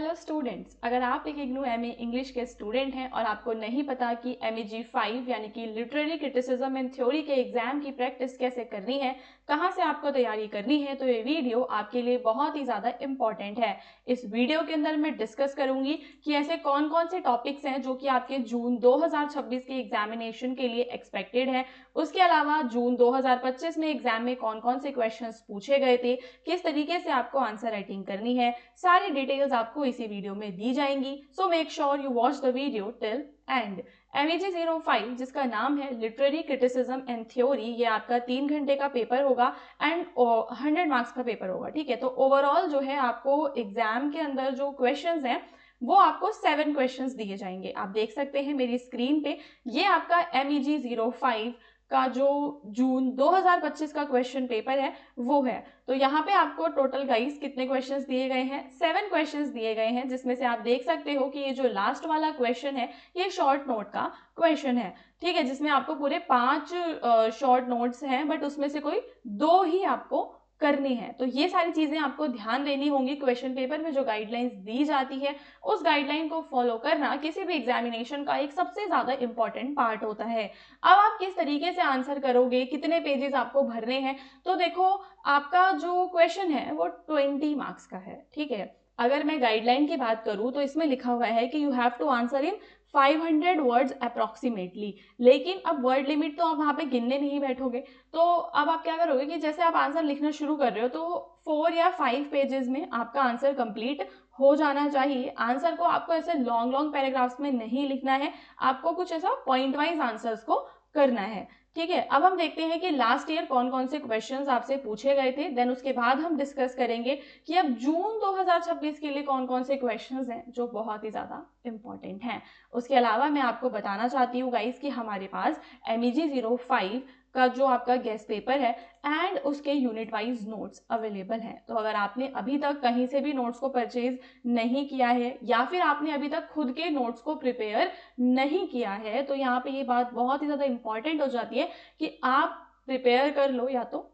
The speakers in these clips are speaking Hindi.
हेलो स्टूडेंट्स, अगर आप एक इग्नू एमए इंग्लिश के स्टूडेंट हैं और आपको नहीं पता कि MEG 5 यानी कि लिटरेरी क्रिटिसिज्म एंड थ्योरी के एग्जाम की प्रैक्टिस कैसे करनी है, कहाँ से आपको तैयारी करनी है, तो ये वीडियो आपके लिए बहुत ही ज़्यादा इम्पॉर्टेंट है। इस वीडियो के अंदर मैं डिस्कस करूंगी कि ऐसे कौन कौन से टॉपिक्स हैं जो कि आपके जून 2026 के एग्जामिनेशन के लिए एक्सपेक्टेड है। उसके अलावा जून 2025 में एग्जाम में कौन कौन से क्वेश्चंस पूछे गए थे, किस तरीके से आपको आंसर राइटिंग करनी है, सारी डिटेल्स आपको इसी वीडियो में दी जाएंगी। So make sure you watch the video till and. MEG 05 जिसका नाम है लिटरेरी क्रिटिसिज्म एंड थ्योरी, ये आपका 3 घंटे का पेपर होगा एंड 100 मार्क्स का पेपर होगा। ठीक है, तो ओवरऑल जो है आपको एग्जाम के अंदर जो क्वेश्चंस हैं वो आपको 7 क्वेश्चंस दिए जाएंगे। आप देख सकते हैं मेरी स्क्रीन पे, ये आपका MEG 05 का जो जून 2025 का क्वेश्चन पेपर है वो है। तो यहाँ पे आपको टोटल गाइस कितने क्वेश्चंस दिए गए हैं? 7 क्वेश्चंस दिए गए हैं, जिसमें से आप देख सकते हो कि ये जो लास्ट वाला क्वेश्चन है ये शॉर्ट नोट का क्वेश्चन है। ठीक है, जिसमें आपको पूरे 5 शॉर्ट नोट्स हैं, बट उसमें से कोई 2 ही आपको करनी है। तो ये सारी चीजें आपको ध्यान देनी होंगी। क्वेश्चन पेपर में जो गाइडलाइंस दी जाती है उस गाइडलाइन को फॉलो करना किसी भी एग्जामिनेशन का एक सबसे ज्यादा इंपॉर्टेंट पार्ट होता है। अब आप किस तरीके से आंसर करोगे, कितने पेजेस आपको भरने हैं, तो देखो आपका जो क्वेश्चन है वो 20 मार्क्स का है। ठीक है, अगर मैं गाइडलाइन की बात करूं तो इसमें लिखा हुआ है कि you have to answer in 500 words approximately, लेकिन अब वर्ड लिमिट तो आप वहां पे गिनने नहीं बैठोगे। तो अब आप क्या करोगे कि जैसे आप आंसर लिखना शुरू कर रहे हो तो 4 या 5 पेजेस में आपका आंसर कंप्लीट हो जाना चाहिए। आंसर को आपको ऐसे लॉन्ग लॉन्ग पैराग्राफ्स में नहीं लिखना है, आपको कुछ ऐसा पॉइंट वाइज आंसर्स को करना है। ठीक है, अब हम देखते हैं कि लास्ट ईयर कौन कौन से क्वेश्चंस आपसे पूछे गए थे, देन उसके बाद हम डिस्कस करेंगे कि अब जून 2026 के लिए कौन कौन से क्वेश्चंस हैं जो बहुत ही ज्यादा इंपॉर्टेंट हैं। उसके अलावा मैं आपको बताना चाहती हूँ गाइस कि हमारे पास MEG 05 का जो आपका गेस्ट पेपर है एंड उसके यूनिट वाइज नोट्स अवेलेबल हैं। तो अगर आपने अभी तक कहीं से भी नोट्स को परचेज नहीं किया है या फिर आपने अभी तक खुद के नोट्स को प्रिपेयर नहीं किया है, तो यहाँ पे ये बात बहुत ही ज़्यादा इंपॉर्टेंट हो जाती है कि आप प्रिपेयर कर लो,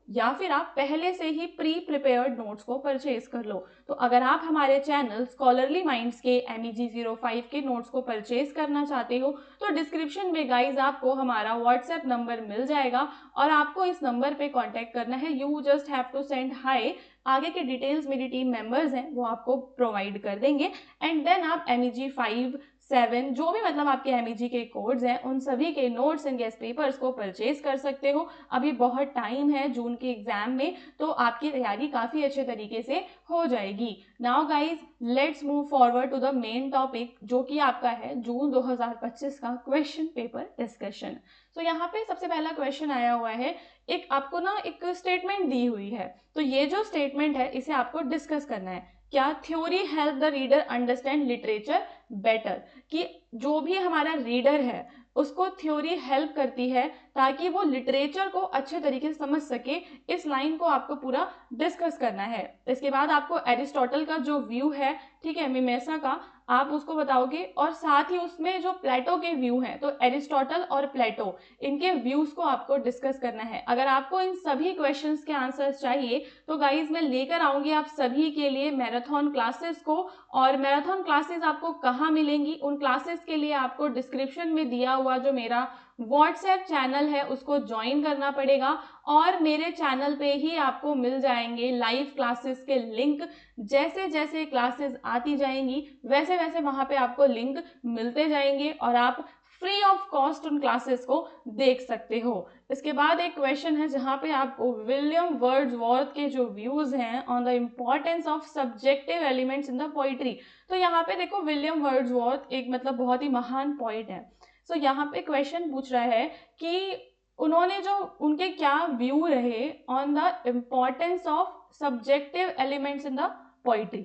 या फिर आप पहले से ही प्री प्रिपेयर्ड नोट्स को परचेज कर लो। तो अगर आप हमारे चैनल स्कॉलरली माइंड्स के MEG 05 के नोट्स को परचेज करना चाहते हो तो डिस्क्रिप्शन में गाइज आपको हमारा व्हाट्सएप नंबर मिल जाएगा और आपको इस नंबर पे कांटेक्ट करना है। You just have to send hi, आगे के डिटेल्स मेरी टीम मेंबर्स हैं वो आपको प्रोवाइड कर देंगे एंड देन आप MEG 5, 7 जो भी मतलब आपके MEG के कोड्स हैं उन सभी के नोट्स एंड गेस्ट पेपर्स को परचेज कर सकते हो। अभी बहुत टाइम है जून के एग्जाम में, तो आपकी तैयारी काफी अच्छे तरीके से हो जाएगी। Now guys let's move forward to the main topic जो कि आपका है जून 2025 का क्वेश्चन पेपर डिस्कशन। तो यहाँ पे सबसे पहला क्वेश्चन आया हुआ है, एक आपको ना एक स्टेटमेंट दी हुई है, तो ये जो स्टेटमेंट है इसे आपको डिस्कस करना है। क्या? Theory help the reader understand literature better, कि जो भी हमारा रीडर है उसको थ्योरी हेल्प करती है ताकि वो लिटरेचर को अच्छे तरीके से समझ सके। इस लाइन को आपको पूरा डिस्कस करना है। इसके बाद आपको एरिस्टोटल का जो व्यू है, ठीक है, मीमेसा का, आप उसको बताओगे और साथ ही उसमें जो प्लेटो के व्यू हैं, तो एरिस्टोटल और प्लेटो इनके व्यूज को आपको डिस्कस करना है। अगर आपको इन सभी क्वेश्चंस के आंसर्स चाहिए तो गाइज मैं लेकर आऊंगी आप सभी के लिए मैराथन क्लासेस को, और मैराथन क्लासेस आपको कहाँ मिलेंगी? उन क्लासेस के लिए आपको डिस्क्रिप्शन में दिया हुआ जो मेरा व्हाट्सएप चैनल है उसको ज्वाइन करना पड़ेगा और मेरे चैनल पे ही आपको मिल जाएंगे लाइव क्लासेस के लिंक। जैसे जैसे क्लासेस आती जाएंगी वैसे वैसे वहां पे आपको लिंक मिलते जाएंगे और आप फ्री ऑफ कॉस्ट उन क्लासेस को देख सकते हो। इसके बाद एक क्वेश्चन है जहां पे आपको विलियम वर्ड्सवर्थ के जो व्यूज हैं on the importance of subjective elements in the poetry. तो यहाँ पे देखो विलियम वर्ड्सवर्थ एक मतलब बहुत ही महान पोइट है। सो यहाँ पे क्वेश्चन पूछ रहा है कि उन्होंने जो उनके क्या व्यू रहे on the importance of subjective elements in the poetry,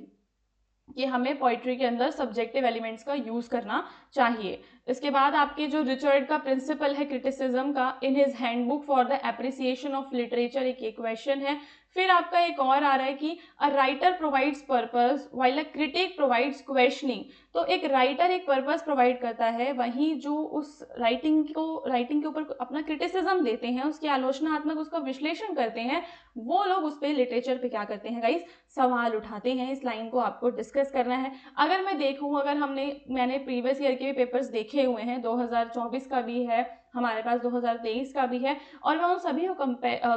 कि हमें पोइट्री के अंदर सब्जेक्टिव एलिमेंट्स का यूज करना चाहिए। इसके बाद आपके जो रिचर्ड का प्रिंसिपल है क्रिटिसिज्म का, in his handbook for the appreciation of literature, एक क्वेश्चन है। फिर आपका एक और आ रहा है कि a writer provides purpose while a critic provides questioning. तो एक राइटर एक पर्पस प्रोवाइड करता है, वहीं जो उस राइटिंग के ऊपर अपना क्रिटिसिज्म देते हैं, उसकी आलोचनात्मक उसका विश्लेषण करते हैं, वो लोग उस पे लिटरेचर पे क्या करते हैं गाइस, सवाल उठाते हैं। इस लाइन को आपको डिस्कस करना है। अगर मैं देखूं, अगर मैंने प्रीवियस ईयर के भी पेपर्स देखे हुए हैं, 2024 का भी है हमारे पास, 2023 का भी है, और मैं उन सभी को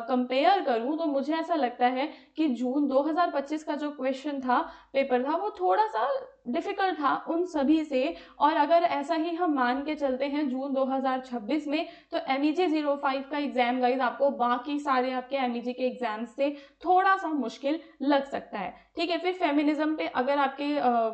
कंपेयर करूं तो मुझे ऐसा लगता है कि जून 2025 का जो क्वेश्चन था, पेपर था, वो थोड़ा सा डिफिकल्ट था उन सभी से। और अगर ऐसा ही हम मान के चलते हैं जून 2026 में, तो MEG 05 का एग्जाम गाइज आपको बाकी सारे आपके MEG के एग्जाम से थोड़ा सा मुश्किल लग सकता है। ठीक है, फिर फेमिनिज्म पे अगर आपके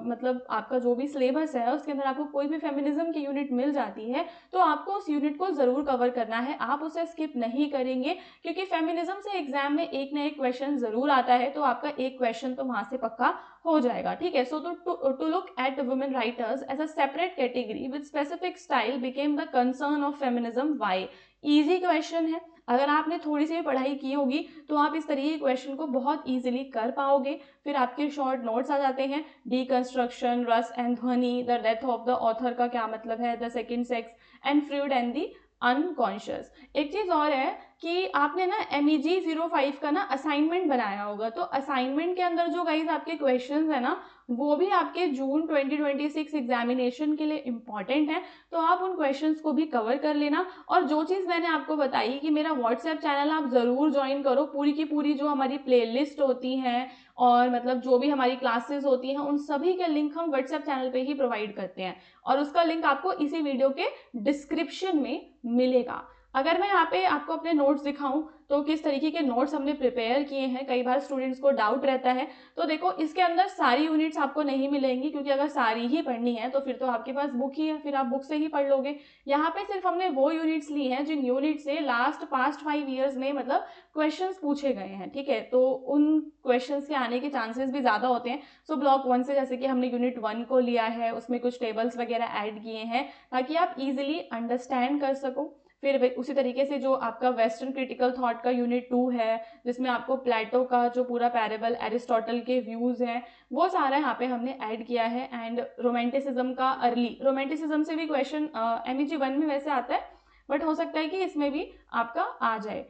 मतलब आपका जो भी सिलेबस है उसके अंदर आपको कोई भी फेमिनिज्म की यूनिट मिल जाती है, तो आपको उस यूनिट को जरूर कवर करना है, आप उसे स्किप नहीं करेंगे, क्योंकि फेमिनिज्म से एग्जाम में एक ना एक क्वेश्चन जरूर आता है, तो आपका एक क्वेश्चन तो वहां से पक्का हो जाएगा। ठीक है, so to look at women writers as a separate category with specific style became the concern of feminism. Why? Easy question है, अगर आपने थोड़ी सी भी पढ़ाई की होगी तो आप इस तरीके के क्वेश्चन को बहुत इजीली कर पाओगे। फिर आपके शॉर्ट नोट्स आ जाते हैं, deconstruction, rasa and dhvani, the death of the author का क्या मतलब है, the second sex and Freud and the unconscious. एक चीज और है कि आपने ना MEG 05 का ना असाइनमेंट बनाया होगा, तो असाइनमेंट के अंदर जो गाइज आपके क्वेश्चंस है ना, वो भी आपके जून 2026 एग्जामिनेशन के लिए इम्पॉर्टेंट है, तो आप उन क्वेश्चंस को भी कवर कर लेना। और जो चीज़ मैंने आपको बताई कि मेरा व्हाट्सएप चैनल आप ज़रूर ज्वाइन करो, पूरी की पूरी जो हमारी प्लेलिस्ट होती हैं और मतलब जो भी हमारी क्लासेस होती हैं, उन सभी के लिंक हम व्हाट्सएप चैनल पे ही प्रोवाइड करते हैं, और उसका लिंक आपको इसी वीडियो के डिस्क्रिप्शन में मिलेगा। अगर मैं यहाँ पे आपको अपने नोट्स दिखाऊं तो किस तरीके के नोट्स हमने प्रिपेयर किए हैं, कई बार स्टूडेंट्स को डाउट रहता है, तो देखो इसके अंदर सारी यूनिट्स आपको नहीं मिलेंगी, क्योंकि अगर सारी ही पढ़नी है तो फिर तो आपके पास बुक ही है, फिर आप बुक से ही पढ़ लोगे। यहाँ पे सिर्फ हमने वो यूनिट्स ली हैं जिन यूनिट से पास्ट 5 ईयर्स में मतलब क्वेश्चंस पूछे गए हैं। ठीक है, तो उन क्वेश्चंस के आने के चांसेस भी ज्यादा होते हैं। सो ब्लॉक 1 से जैसे कि हमने यूनिट 1 को लिया है, उसमें कुछ टेबल्स वगैरह ऐड किए हैं ताकि आप इजिली अंडरस्टैंड कर सको। फिर उसी तरीके से जो आपका वेस्टर्न क्रिटिकल थॉट का यूनिट 2 है, जिसमें आपको प्लेटो का जो पूरा पैरेबल, एरिस्टोटल के व्यूज हैं, वो सारा यहाँ पे हमने ऐड किया है। एंड रोमांटिसिज्म का रोमांटिसिज्म से भी क्वेश्चन MEG 1 में वैसे आता है, बट हो सकता है कि इसमें भी आपका आ जाए।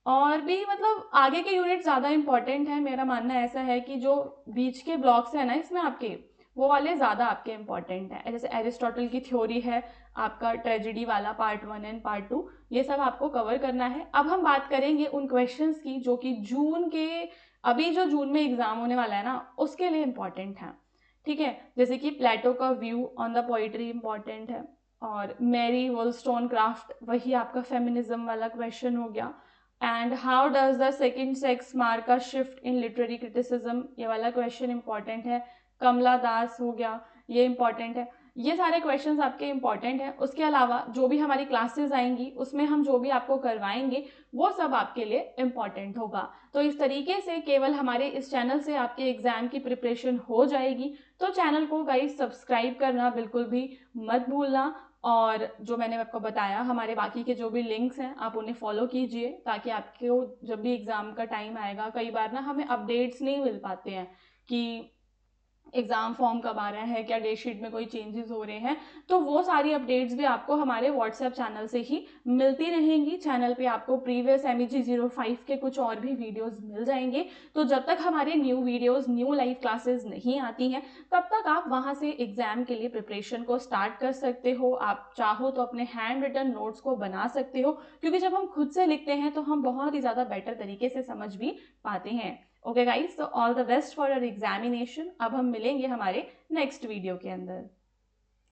और भी मतलब आगे के यूनिट ज्यादा इंपॉर्टेंट है, मेरा मानना ऐसा है कि जो बीच के ब्लॉक्स है ना इसमें आपके, वो वाले ज्यादा आपके इंपॉर्टेंट है। जैसे एरिस्टोटल की थ्योरी है, आपका ट्रेजेडी वाला पार्ट 1 एंड पार्ट 2, ये सब आपको कवर करना है। अब हम बात करेंगे उन क्वेश्चंस की जो कि अभी जो जून में एग्जाम होने वाला है ना, उसके लिए इंपॉर्टेंट है। ठीक है, जैसे कि प्लेटो का view on the poetry important है, और मैरी वोllstonecraft, वही आपका फेमिनिज्म वाला क्वेश्चन हो गया। And how does the second sex mark a shift in literary criticism, ये वाला क्वेश्चन इंपॉर्टेंट है। कमला दास हो गया, ये इंपॉर्टेंट है। ये सारे क्वेश्चंस आपके इंपॉर्टेंट हैं। उसके अलावा जो भी हमारी क्लासेस आएंगी उसमें हम जो भी आपको करवाएंगे वो सब आपके लिए इंपॉर्टेंट होगा। तो इस तरीके से केवल हमारे इस चैनल से आपके एग्जाम की प्रिपरेशन हो जाएगी। तो चैनल को गाइस सब्सक्राइब करना बिल्कुल भी मत भूलना, और जो मैंने आपको बताया हमारे बाकी के जो भी लिंक्स हैं आप उन्हें फॉलो कीजिए, ताकि आपको जब भी एग्जाम का टाइम आएगा, कई बार ना हमें अपडेट्स नहीं मिल पाते हैं कि एग्जाम फॉर्म कब आ रहा है, क्या डेट शीट में कोई चेंजेस हो रहे हैं, तो वो सारी अपडेट्स भी आपको हमारे व्हाट्सएप चैनल से ही मिलती रहेंगी। चैनल पे आपको प्रीवियस MEG 05 के कुछ और भी वीडियोस मिल जाएंगे। तो जब तक हमारे new videos, new live classes नहीं आती हैं, तब तक आप वहां से एग्जाम के लिए प्रिपरेशन को स्टार्ट कर सकते हो। आप चाहो तो अपने हैंड रिटन नोट्स को बना सकते हो, क्योंकि जब हम खुद से लिखते हैं तो हम बहुत ही ज्यादा बेटर तरीके से समझ भी पाते हैं। ओके गाइस, तो all the best for your examination. अब हम मिलेंगे हमारे नेक्स्ट वीडियो के अंदर।